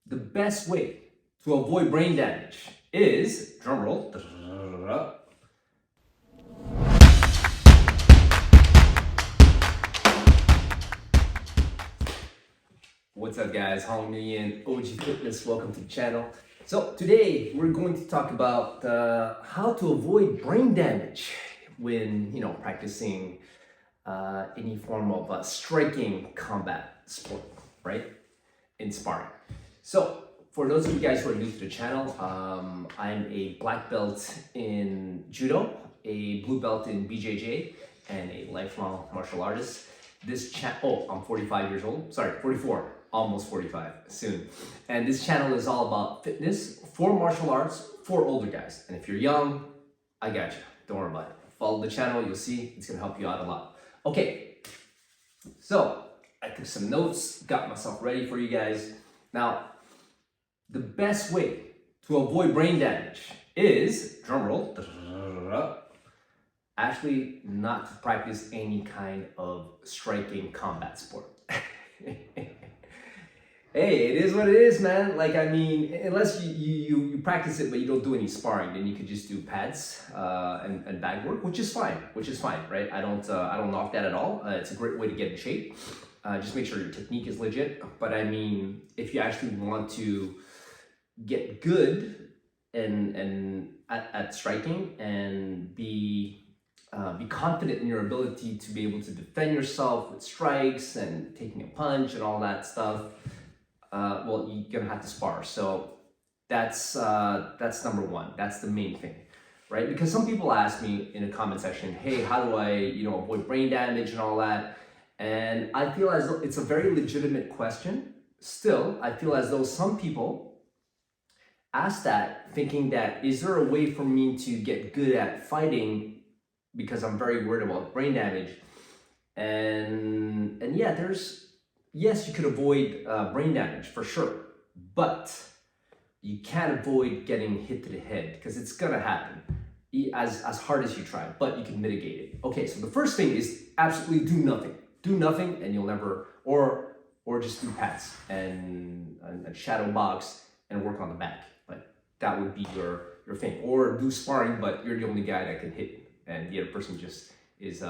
the best way to avoid brain damage is, drumroll, what's up guys, Nguyen, OG Fitness, welcome to the channel. So today we're going to talk about how to avoid brain damage when, practicing any form of striking combat sport, right? In sparring. So for those of you guys who are new to the channel, I'm a black belt in judo, a blue belt in BJJ, and a lifelong martial artist. I'm 45 years old, 44, almost 45 soon. And this channel is all about fitness for martial arts for older guys. And if you're young, I got you, don't worry about it. Follow the channel, you'll see it's gonna help you out a lot. Okay, so I took some notes, got myself ready for you guys. Now, the best way to avoid brain damage is, drumroll, actually not to practice any kind of striking combat sport. Hey, it is what it is, man. Unless you practice it but you don't do any sparring, then you could just do pads and bag work, which is fine, right? I don't knock that at all. It's a great way to get in shape. Just make sure your technique is legit. But if you actually want to get good at striking and be confident in your ability to be able to defend yourself with strikes and taking a punch and all that stuff, well, you're gonna have to spar. So that's number one. That's the main thing, right? Because some people ask me in the comment section, hey, how do I, avoid brain damage and all that? And I feel as though it's a very legitimate question. Still, I feel as though some people ask that thinking that, is there a way for me to get good at fighting because I'm very worried about brain damage? And yeah, yes, you could avoid brain damage for sure, but you can't avoid getting hit to the head because it's gonna happen as hard as you try, but you can mitigate it. Okay, so the first thing is absolutely do nothing. Do nothing and you'll never, or just do pads and shadow box and work on the back. But that would be your thing. Or do sparring, but you're the only guy that can hit and the other person just is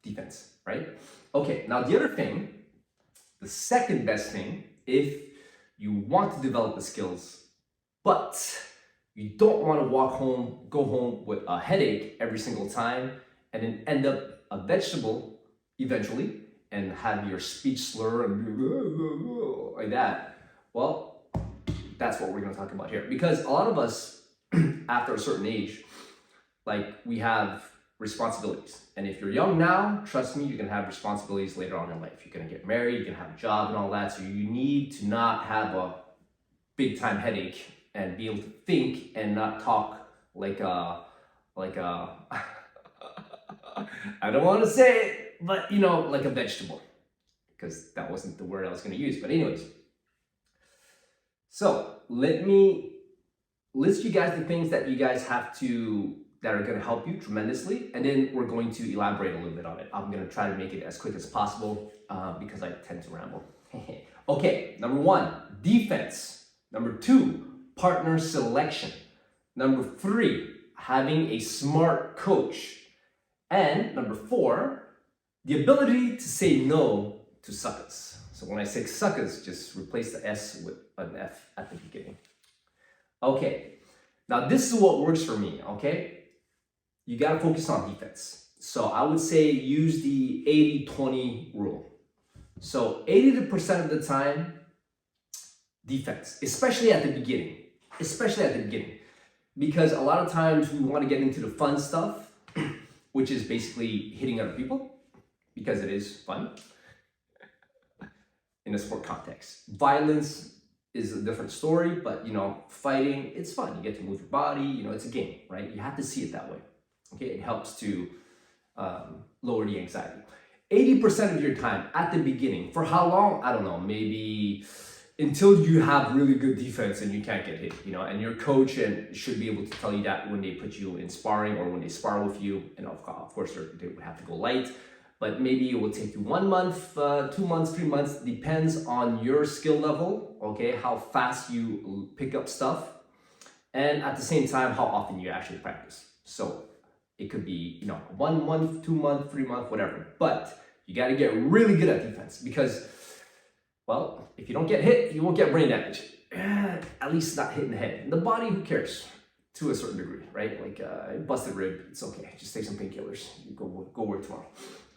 defense, right? Okay, now the other thing, the second best thing, if you want to develop the skills, but you don't want to go home with a headache every single time and then end up a vegetable eventually and have your speech slur and like that, well, that's what we're going to talk about here. Because a lot of us, after a certain age, we have responsibilities. And if you're young now, trust me, you're going to have responsibilities later on in life. You're going to get married, you're going to have a job and all that. So you need to not have a big time headache and be able to think and not talk like a I don't want to say it, but like a vegetable, because that wasn't the word I was going to use. But anyways, so let me list you guys the things that you guys have to, that are going to help you tremendously, and then we're going to elaborate a little bit on it. I'm going to try to make it as quick as possible because I tend to ramble. Okay, number one, defense. Number two, partner selection. Number three, having a smart coach. And number four, the ability to say no to suckers. So when I say suckers, just replace the S with an F at the beginning. Okay, now this is what works for me, okay? You gotta focus on defense. So I would say use the 80-20 rule. So 80% of the time, defense, especially at the beginning. Because a lot of times we wanna get into the fun stuff, which is basically hitting other people, because it is fun in a sport context. Violence is a different story, but fighting, it's fun. You get to move your body, it's a game, right? You have to see it that way. Okay, it helps to lower the anxiety. 80% of your time at the beginning, for how long? I don't know, maybe until you have really good defense and you can't get hit, and your coach should be able to tell you that when they put you in sparring or when they spar with you, and of course they would have to go light. But maybe it will take you 1 month, 2 months, 3 months, depends on your skill level, okay, how fast you pick up stuff, and at the same time, how often you actually practice. So it could be, 1 month, 2 month, 3 month, whatever. But you got to get really good at defense because, well, if you don't get hit, you won't get brain damage. At least not hitting the head. In the body, who cares? To a certain degree, right? Like busted rib, it's okay. Just take some painkillers. You go work tomorrow.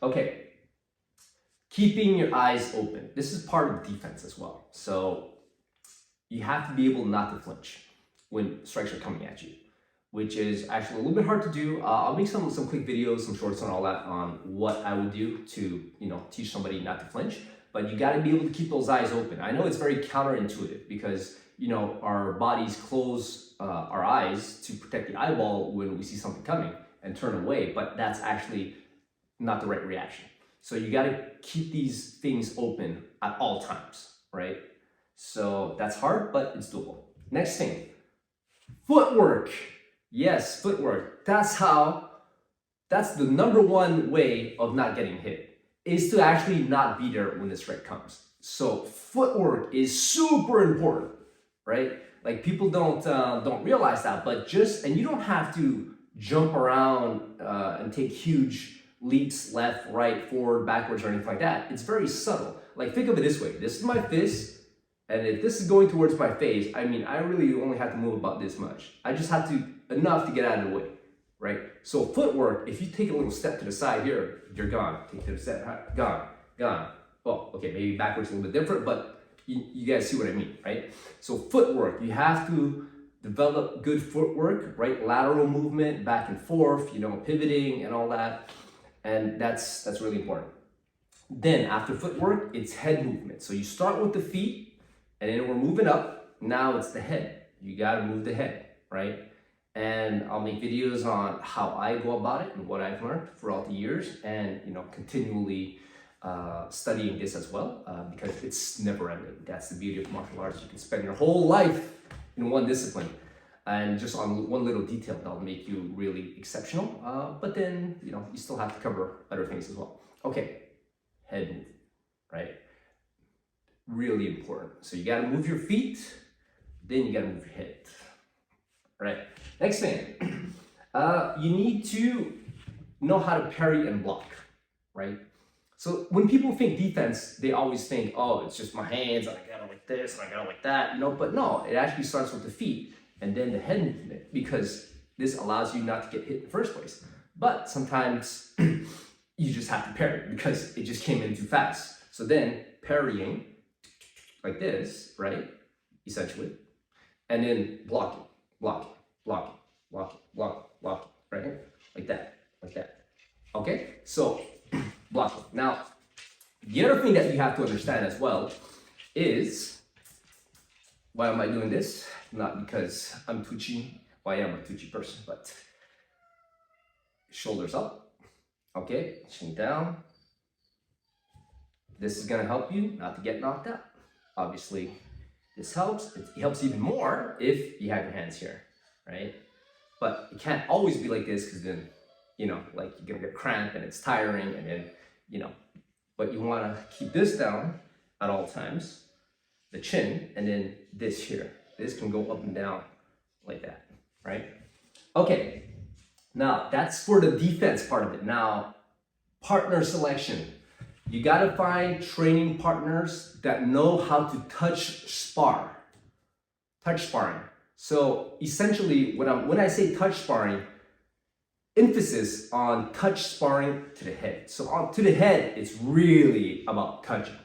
Okay. Keeping your eyes open. This is part of defense as well. So you have to be able not to flinch when strikes are coming at you, which is actually a little bit hard to do. I'll make some quick videos, some shorts and all that on what I would do to, teach somebody not to flinch. But you got to be able to keep those eyes open. I know it's very counterintuitive because, our bodies close our eyes to protect the eyeball when we see something coming and turn away, but that's actually not the right reaction. So you got to keep these things open at all times, right? So that's hard, but it's doable. Next thing, footwork. Yes, footwork. That's the number one way of not getting hit, is to actually not be there when the strike comes. So footwork is super important, right? Like people don't realize that, but and you don't have to jump around and take huge leaps left, right, forward, backwards, or anything like that. It's very subtle. Like think of it this way. This is my fist, and if this is going towards my face, I really only have to move about this much. I just have to, enough to get out of the way, right? So footwork, if you take a little step to the side here, you're gone. Take to the step, gone. Well, okay, maybe backwards a little bit different, but you guys see what I mean, right? So footwork, you have to develop good footwork, right? Lateral movement, back and forth, pivoting and all that. And that's really important. Then after footwork, it's head movement. So you start with the feet and then we're moving up. Now it's the head. You got to move the head, right? And I'll make videos on how I go about it and what I've learned throughout the years, and continually studying this as well, because it's never ending. That's the beauty of martial arts. You can spend your whole life in one discipline and just on one little detail that'll make you really exceptional. But then, you still have to cover other things as well. Okay, head move, right? Really important. So you gotta move your feet, then you gotta move your head, right? Next thing, you need to know how to parry and block, right? So when people think defense, they always think, oh, it's just my hands, and I got it like this, and I got it like that, but no, it actually starts with the feet and then the head movement, because this allows you not to get hit in the first place. But sometimes you just have to parry because it just came in too fast. So then parrying like this, right? Essentially. And then blocking, right? Like that. Okay? So blocking. Now, the other thing that you have to understand as well is, why am I doing this? Not because I'm twitchy. Well, I am a twitchy person, but shoulders up. Okay, chin down. This is gonna help you not to get knocked out. Obviously, this helps. It helps even more if you have your hands here, right? But it can't always be like this, because then, like you're gonna get cramped and it's tiring, and then, but you wanna keep this down at all times, the chin, and then this here. This can go up and down like that, right? Okay, now that's for the defense part of it. Now, partner selection. You gotta find training partners that know how to touch sparring. So essentially, when I say touch sparring, emphasis on touch sparring to the head. So to the head, it's really about touching,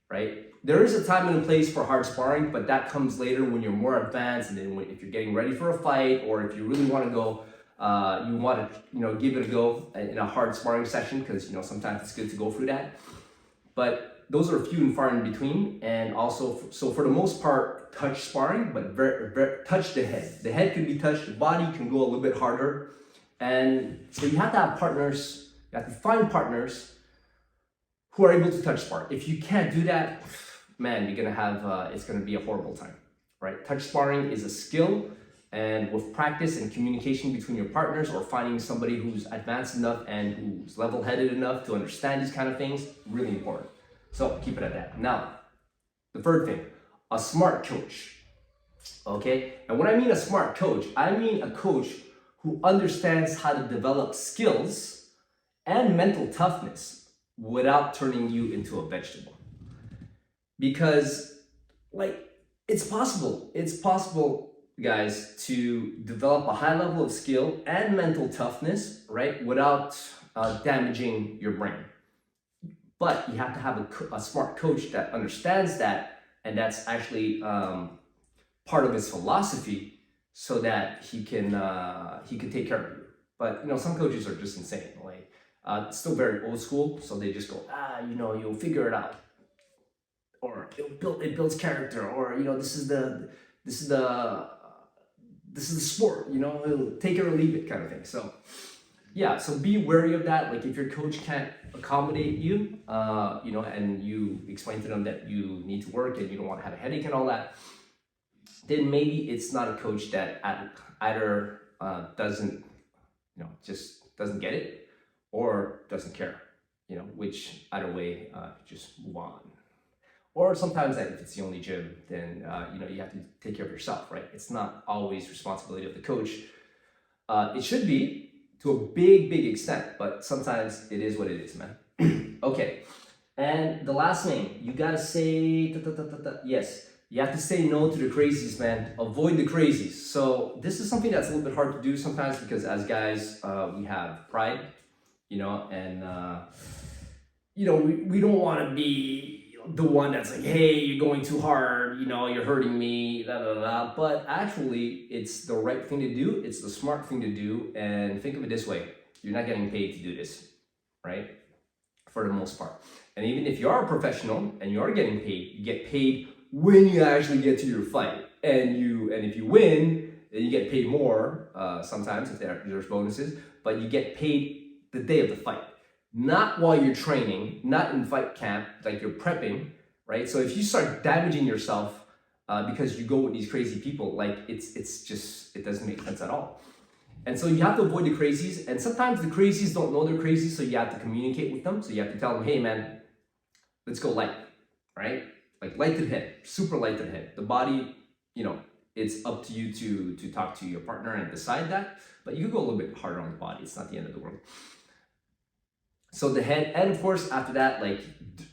right? There is a time and a place for hard sparring, but that comes later when you're more advanced, and then if you're getting ready for a fight, or if you really want to go, you want to give it a go in a hard sparring session, because sometimes it's good to go through that. But those are few and far in between, and also so for the most part, touch sparring, but touch the head. The head can be touched, the body can go a little bit harder, and so you have to have partners. You have to find partners who are able to touch spar. If you can't do that, man, you're gonna have it's gonna be a horrible time, right? Touch sparring is a skill, And with practice and communication between your partners, or finding somebody who's advanced enough and who's level-headed enough to understand these kind of things, really important. So keep it at that. Now, the third thing, a smart coach. Okay, and when I mean a smart coach, I mean a coach who understands how to develop skills and mental toughness without turning you into a vegetable. Because, like, it's possible, guys, to develop a high level of skill and mental toughness, right, without damaging your brain. But you have to have a smart coach that understands that, and that's actually part of his philosophy, so that he can take care of you. But some coaches are just insane. Like still very old school, so they just go, you'll figure it out, or it builds character, or this is the sport. It'll take it or leave it kind of thing. So yeah, so be wary of that. Like if your coach can't accommodate you, and you explain to them that you need to work and you don't want to have a headache and all that, then maybe it's not a coach that either doesn't, just doesn't get it, or doesn't care, which either way, just move on. Or sometimes if it's the only gym, then, you have to take care of yourself, right? It's not always responsibility of the coach. It should be to a big extent, but sometimes it is what it is, man. Okay, and the last thing, you gotta say, yes. You have to say no to the crazies, man. Avoid the crazies. So this is something that's a little bit hard to do sometimes, because as guys, we have pride, and we don't want to be the one that's like, hey, you're going too hard, you're hurting me, But actually, it's the right thing to do. It's the smart thing to do. And think of it this way: you're not getting paid to do this, right? For the most part. And even if you are a professional and you are getting paid, you get paid when you actually get to your fight, and if you win, then you get paid more. Sometimes if there's bonuses, but you get paid the day of the fight, not while you're training, not in fight camp, like you're prepping, right? So if you start damaging yourself because you go with these crazy people, like it doesn't make sense at all. And so you have to avoid the crazies. And sometimes the crazies don't know they're crazy, so you have to communicate with them. So you have to tell them, hey man, let's go light, right? Like light to the head, super light to the head. The body, it's up to you to talk to your partner and decide that. But you can go a little bit harder on the body. It's not the end of the world. So the head, and of course after that,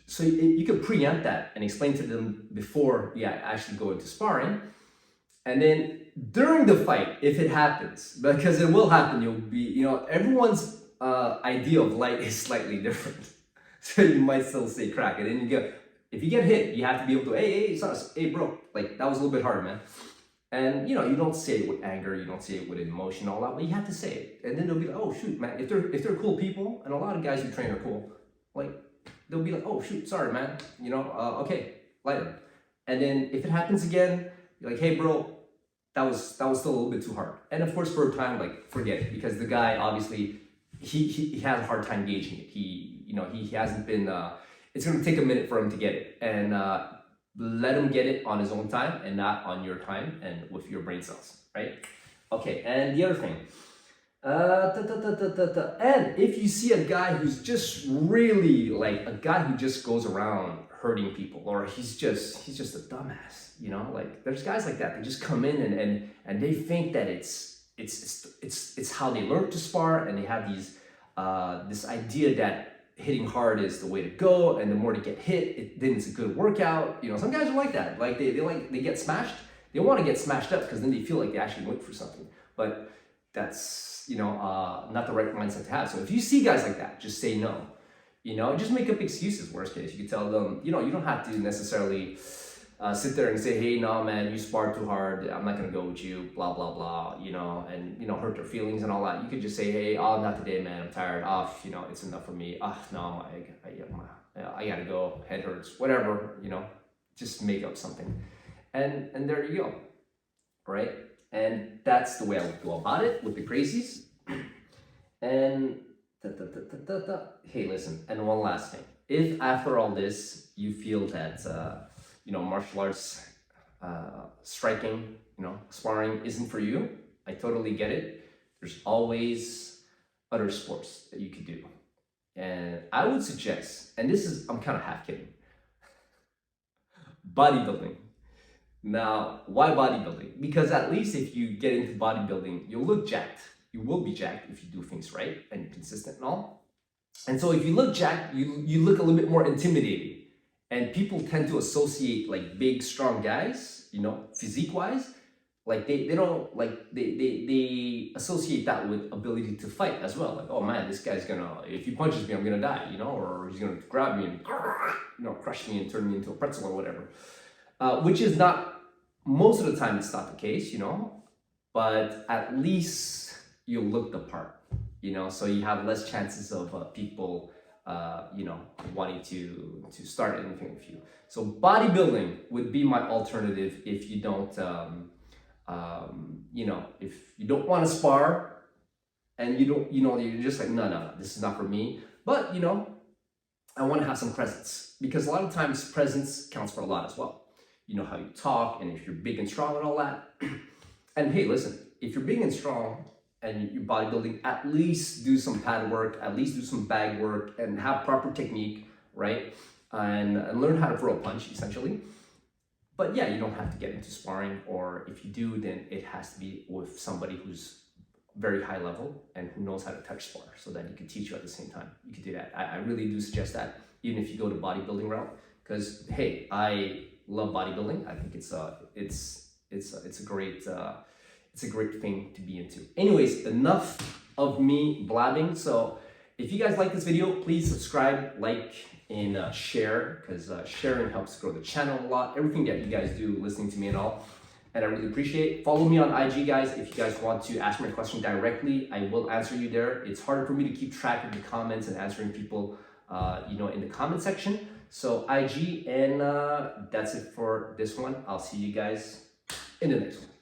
so you can preempt that and explain to them before you actually go into sparring. And then during the fight, if it happens, because it will happen, you'll be, everyone's idea of light is slightly different. So you might still say crack, and then if you get hit, you have to be able to, hey bro, like that was a little bit hard, man. And you don't say it with anger, you don't say it with emotion, all that, but you have to say it. And then they'll be like, oh shoot, man, if they're cool people, and a lot of guys who train are cool, like they'll be like, oh shoot, sorry man, okay, light them. And then if it happens again, you're like, hey bro, that was still a little bit too hard. And of course, for a time, like forget it, because the guy obviously he has a hard time gauging it. He hasn't been. It's going to take a minute for him to get it, and let him get it on his own time and not on your time and with your brain cells, right? Okay, and the other thing, and if you see a guy who's just really like a guy who just goes around hurting people, or he's just a dumbass, like there's guys like that. They just come in and they think that it's how they learn to spar, and they have this idea that hitting hard is the way to go, and the more they get hit, then it's a good workout. Some guys are like that. Like they get smashed. They want to get smashed up because then they feel like they actually went for something. But that's not the right mindset to have. So if you see guys like that, just say no. Just make up excuses. Worst case, you could tell them, you don't have to necessarily sit there and say, hey, no, man, you sparred too hard. I'm not going to go with you, blah, blah, blah, and, hurt their feelings and all that. You could just say, hey, oh, not today, man. I'm tired. It's enough for me. No, I got to go. Head hurts, whatever, just make up something. And there you go, right? And that's the way I would go about it with the crazies. And hey, listen, and one last thing. If after all this, you feel that, martial arts striking, sparring isn't for you, I totally get it. There's always other sports that you could do. And I would suggest, and I'm kind of half kidding, bodybuilding. Now, why bodybuilding? Because at least if you get into bodybuilding, you'll look jacked. You will be jacked if you do things right and you're consistent and all. And so if you look jacked, you look a little bit more intimidating. And people tend to associate like big, strong guys, physique-wise, like they don't like they associate that with ability to fight as well. Like, oh man, this guy's if he punches me, I'm gonna die, or he's gonna grab me and crush me and turn me into a pretzel or whatever. Which is not, most of the time it's not the case, but at least you'll look the part, so you have less chances of people wanting to start anything with you. So bodybuilding would be my alternative if you don't, if you don't want to spar and you're just like, no, this is not for me. But, I want to have some presence, because a lot of times presence counts for a lot as well. How you talk, and if you're big and strong and all that. And hey, listen, if you're big and strong and you're bodybuilding, at least do some pad work, at least do some bag work, and have proper technique, right? And learn how to throw a punch, essentially. But yeah, you don't have to get into sparring, or if you do, then it has to be with somebody who's very high level and who knows how to touch spar, so that he can teach you at the same time. You can do that. I really do suggest that, even if you go to bodybuilding route, because hey, I love bodybuilding. I think it's a great thing to be into. Anyways, enough of me blabbing. So if you guys like this video, please subscribe, like, and share, because sharing helps grow the channel a lot. Everything that you guys do, listening to me and all, and I really appreciate it. Follow me on IG, guys. If you guys want to ask me a question directly, I will answer you there. It's harder for me to keep track of the comments and answering people, in the comment section. So IG, and that's it for this one. I'll see you guys in the next one.